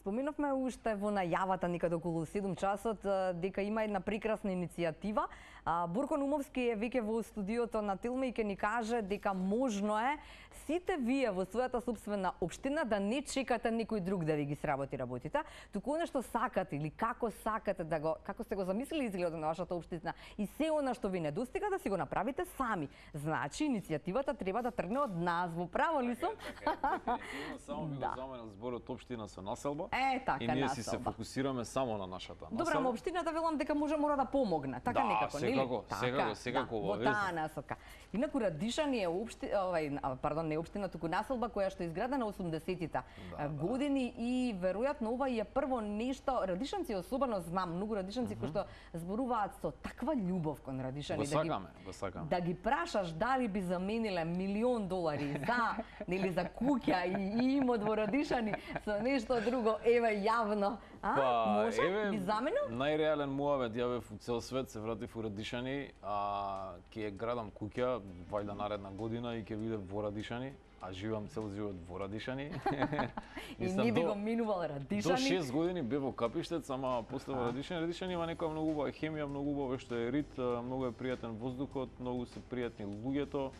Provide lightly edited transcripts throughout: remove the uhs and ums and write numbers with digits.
Споминавме уште во најавата некаде околу 7 часот дека има една прекрасна иницијатива. Борко Наумовски е веќе во студиото на Телма и ќе ни каже дека можно е сите вие во својата сопствена општина да не чекате некој друг да ви ги сработи работите, туку она што сакате или како сакате да го, како сте го замислили изгледот на вашата општина и се она што ви недостига да си го направите сами. Значи иницијативата треба да тргне од нас, во право ли сум? Само би го заменил зборот општина со населба. Така, и ние си се фокусираме само на нашата населба. Добра, општината велам дека мора да помогне, така некако, нели? Секако, во таа насока. Инаку Радишани е не општина, туку населба која што е изградена 80-тите години и веројатно ова е прво нешто. Радишанци особено знам многу радишанци кои што зборуваат со таква љубов кон Радишани. Го сакаме. Да ги прашаш дали би замениле $1.000.000 за нели за куќа и имот во Радишани со нешто друго, еве јавно. Може би заменил? Најреален муавет ја бев у цел свет, се вратив у Радишани, ќе градам куќа вајда наредна година и ќе биде во Радишани, а живеам цел живот во Радишани. И не би го минувал Радишани. До 6 години бев во Капиштец, ама после во Радишани. Радишани има некоја многу убава хемија, многу убаво што е рит, многу е пријатен воздухот, многу се пријатни луѓето.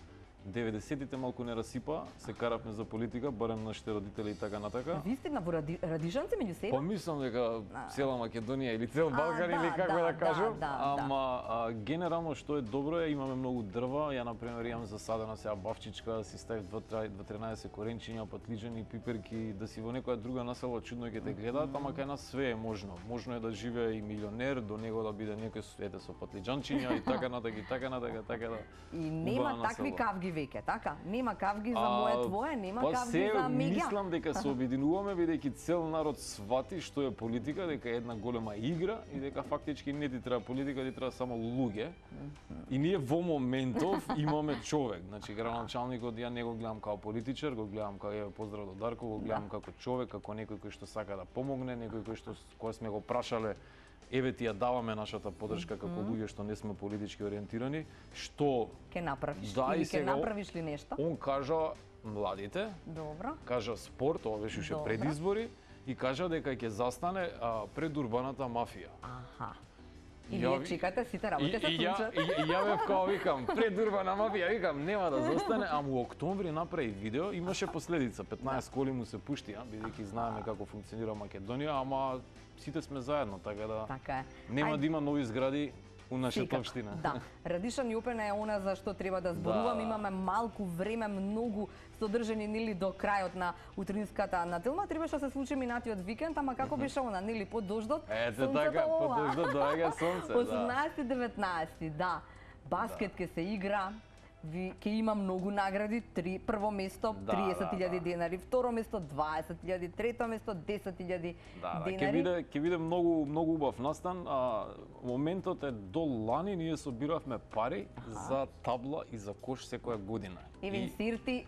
90-тите малку не расипа, се каравме за политика, барем нашите родители и така натака. Вистина во Радишанци меѓу себе? Па мислам дека цела Македонија или цел Балкан или како да кажам, ама генерално што е добро е имаме многу дрва. Ја на пример имам засадена сега бавчичка, си ставив 2-13 коренчиња, патлиџани, пиперки, да си во некоја друга населба чудно ќе те гледаат, ама кај нас све е можно. Можно е да живее и милионер, до него да биде некој со патлиџанчиња и така натака, така да. И нема такви кавги веќе, така? Нема кавги за моје твое, нема кавги за меѓа. Мислам дека се обединуваме бидејќи цел народ свати што е политика, дека е една голема игра и дека фактички не ти треба политика, ти треба само луѓе. И ние во моментов имаме човек, значи градоначалникот ја не го гледам како политичар, го гледам како поздрав до Дарко, го гледам како човек, како некој кој што сака да помогне, некој кој што кога сме го прашале еве ти ја даваме нашата поддршка како луѓе што не сме политички ориентирани, што ќе направиш или ќе направиш ли нешто? Он кажа младите. Добро. Кажа спорт, ова беше уште пред избори и кажа дека ќе застане пред урбаната мафија. И вие чекате сите работи се случат. И ја бев као викам, пред урбана мафија, викам, нема да застане, ама у октомври направи видео, имаше последица, 15 коли му се пушти, бидејќи знаеме како функционира Македонија, ама сите сме заедно, така да нема да има нови згради у нашата општина. Да, Радишани Опен е она за што треба да зборувам, имаме малку време, многу содржани нели до крајот на утринската нателма, требаше да се случи минатиот викенд, ама како беше она нели под дождот? Ете така, под дождот доаѓа сонце, 18-19, да. Баскет ќе се игра. Ќе има многу награди, прво место 30.000 денари, второ место 20.000, трето место 10.000 денари. Ќе биде многу убав настан. Моментот е до лани ние собиравме пари за табла и за кош секоја година. Еве инсирти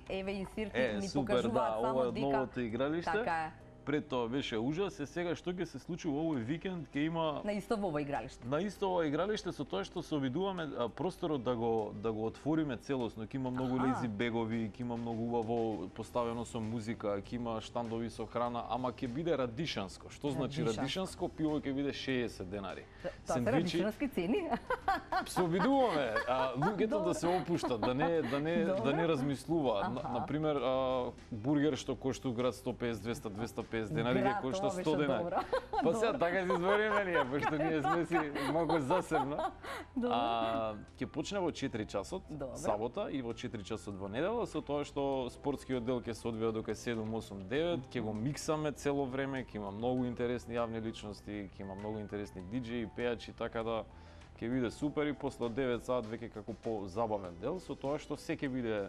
ни покажуваат само дека новото игралиште. Така е. Пред тоа беше ужас, сега што ќе се случи во овој викенд, ќе има на исто во игралиште. На исто во игралиште со тоа што се обидуваме просторот да го отвориме целосно, ќе има многу лези бегови, ќе има многу убаво поставено со музика, ќе има штандови со храна, ама ќе биде радишанско. Што значи радишанско? Пиво ќе биде 60 денари. Тоа се радишански цени. Се обидуваме луѓето да се опуштат, да не размислуваат. На пример, бургер што кошта град 150, 200, 250 денари ќе кошта 100 денари. Па сега така си збориме ние, пошто ние сме си малку засебно. Ќе почне во 4 часот сабота и во 4 часот во недела, со тоа што спортскиот дел ќе се одвива до 7, 8, 9, ќе го миксаме цело време, ќе има многу интересни јавни личности, ќе има многу интересни диџеи, пејачи, така да ќе биде супер и после 9 саат веќе како позабавен дел, со тоа што се ќе биде.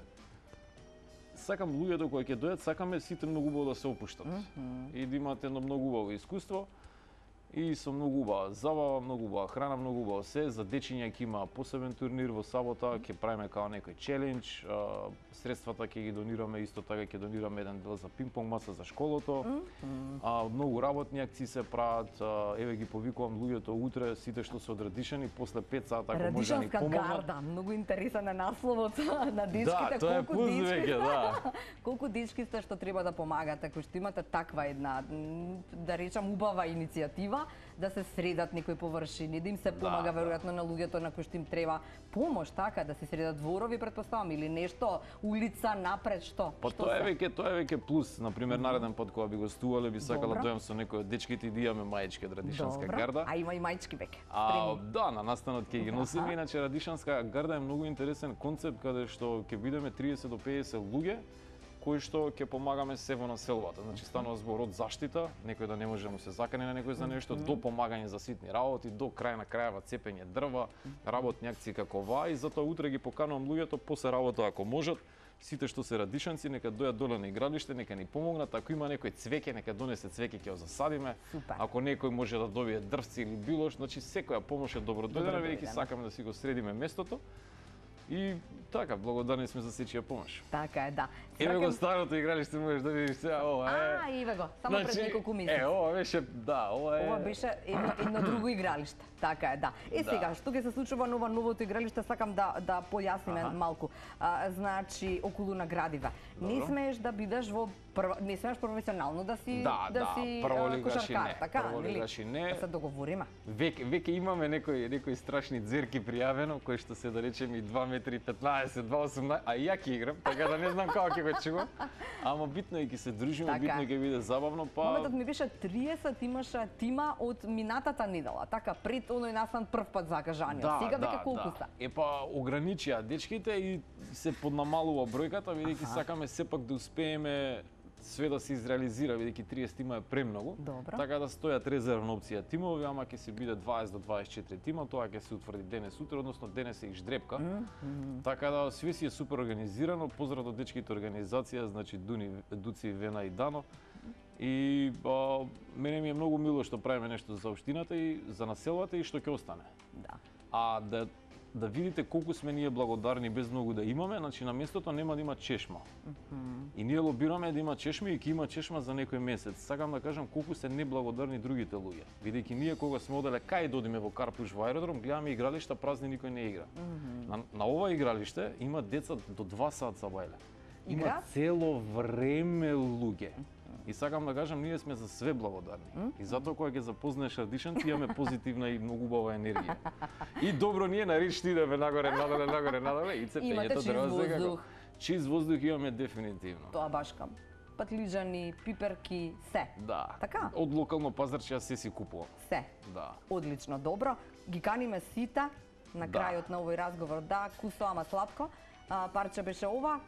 Сакам луѓето кои ќе дојдат, сакаме сите многу убаво да се опуштат и да имате едно многу убаво искуство и со многу убава забава, многу убава храна, многу убаво се. За дечиња ќе има посебен турнир во сабота, ќе правиме као некој челендж, средствата ќе ги донираме, исто така ќе донираме еден дел за пинг-понг маса за школото. Многу работни акции се прават, еве ги повикувам луѓето утре, сите што се од Радишани, после 5 сата ако може да ни помогнат. Радишанска гарда, многу интересен е насловот на дечките, да, тоа е плюс веќе, да. Колку дечки сте што треба да помагате, кои што имате таква една, да речам, убава иницијатива, да се средат некои површини, да им се помага веројатно на луѓето на кои што им треба помош, така, да се средат дворови, претпоставам, или нешто, улица напред, што? Па тоа е веќе плюс. Например, нареден пат кога би гостувале, би сакала да дојдам со некој од дечките и да имаме маички од Радишанска гарда. А има и маички веќе. Да, на настанот ќе ги носиме, иначе Радишанска гарда е многу интересен концепт каде што ќе бидеме 30 до 50 луѓе кои што ќе помагаме се во населбата. Значи станува збор од заштита, некој да не може да му се закани на некој за нешто, до помагање за ситни работи, до крај на крајава цепење дрва, работни акции како ова, и затоа утре ги поканувам луѓето после работа ако можат. Сите што се радишанци нека дојдат доле на игралиште, нека ни помогнат. Ако има некој цвеќе, нека донесе цвеќе, ќе го засадиме. Супер. Ако некој може да добие дрвци или било што, значи секоја помош е добродојдена, веќе сакаме да си го средиме местото. И така, благодарни сме за сечија помош. Така е, да. Еве го старото игралиште, можеш да видиш сега, ова е. Еве го, само пред неколку месеци. Ова беше, да, ова е. Ова беше едно друго игралиште. Така е, да. Сега, што ќе се случува на новото игралиште, сакам да појасниме малку. Значи, околу наградиве. Не смееш да бидеш не смееш професионално да си кошаркар, така, нели? Да се договориме. Веќе имаме некои страшни дзерки пријавено, кои што се да речеме 2 метри 15, 2,18, а ја ќе играм, така да не знам како ќе го чувам. Ама битно е ќе се дружиме, битно ќе биде забавно, па. Моментот ми беше 30 имаше тима од минатата недела, така пред оној настан прв пат закажаниот. Сега веќе колку се? Па ограничија дечките и се поднамалува бројката, бидејќи сакаме сепак да успееме све да се изреализира, бидејќи 30 тима е премногу. Така да стојат резервна опција тимови, ама ќе се биде 20 до 24 тима, тоа ќе се утврди денес утре, односно денес е и ждрепка. Така да све си е супер организирано, поздрав до дечките организација, значи Дуци, Вена и Дано. И мене ми е многу мило што правиме нешто за општината и за населбата и што ќе остане. Да. А да видите колку сме ние благодарни без многу да имаме, значи на местото нема да има чешма. И ние лобираме да има чешма и ќе има чешма за некој месец. Сакам да кажам колку се неблагодарни другите луѓе. Бидејќи ние кога сме оделе кај додиме во Карпуш во аеродром, гледаме игралишта празни, никој не игра. На ова игралиште има деца до 2 сат сабајле. Има цело време луѓе. И сакам да кажам, ние сме за све благодарни. И затоа кога ќе запознаеш радишанци, имаме позитивна и многу убава енергија. И добро ние на реч идеме нагоре, и цепењето дрва. Чист воздух имаме дефинитивно. Тоа башкам. Патлиџани, пиперки, се. Да. Така? Од локално пазарче јас се си купувам. Се. Да. Одлично, добро. Ги каниме сите на крајот на овој разговор. Да, кусо, ама сладко. Парче беше ова.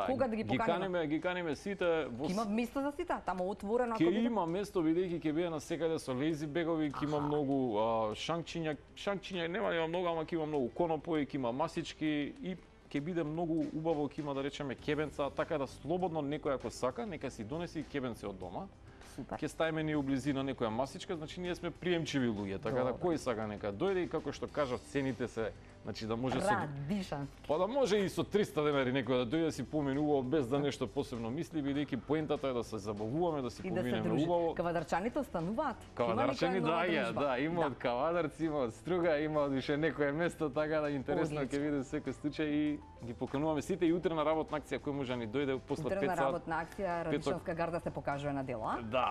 Кога да ги поканиме? Ги каниме сите. Ќе има место за сите, таму отворено. Ќе има место, бидејќи ќе биде насекаде со лези бегови, ќе има многу шанкчиња, нема да има многу, ама ќе има многу конопои, ќе има масички и ќе биде многу убаво, ќе има да речеме кебенца, така да слободно некој ако сака, нека си донеси кебенци од дома. Ќе ставиме ни близина некоја масичка, значи ние сме приемчиви луѓе, така да кој сака нека дојде и како што кажав, цените се, значи да може Радишански. Па да може и со 300 денари некој да дојде си помине убаво без да нешто посебно мисли, бидејќи поентата е да се забавуваме, да си поминеме убаво. Кавадарчаните остануваат. Кавадарчани да, има од Кавадарци, има од Струга, има од више некое место, така да интересно ќе биде секој случај и ги покануваме сите и утре на работна акција кој може да ни дојде после 5 сат. Утре на работна акција Радишанска гарда се покажува на дело, а? Да.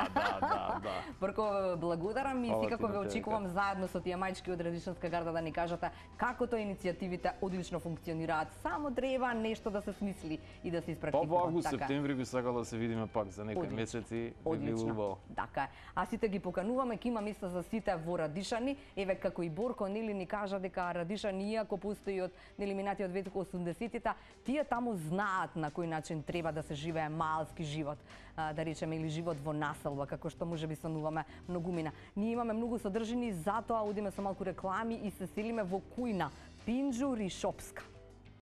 Брко, благодарам и секако ве очекувам заедно со тие мајчки од Радишанска гарда да ни кажете како тоа иницијативите одлично функционираат. Само треба нешто да се смисли и да се испрактикува. Па во август, септември би сакала да се видиме пак за некои месеци. Одлично. Така е. А сите ги покануваме, ќе има место за сите во Радишани. Еве како и Борко нели ни кажа дека Радишани иако постои од минатиот век 80-тите, тие таму знаат на кој начин треба да се живее малски живот, да речеме или живот во населба, како што можеби сонуваме многумина. Ние имаме многу содржини, затоа одиме со малку реклами и се селиме во Кујна, Пинџу Ришопска.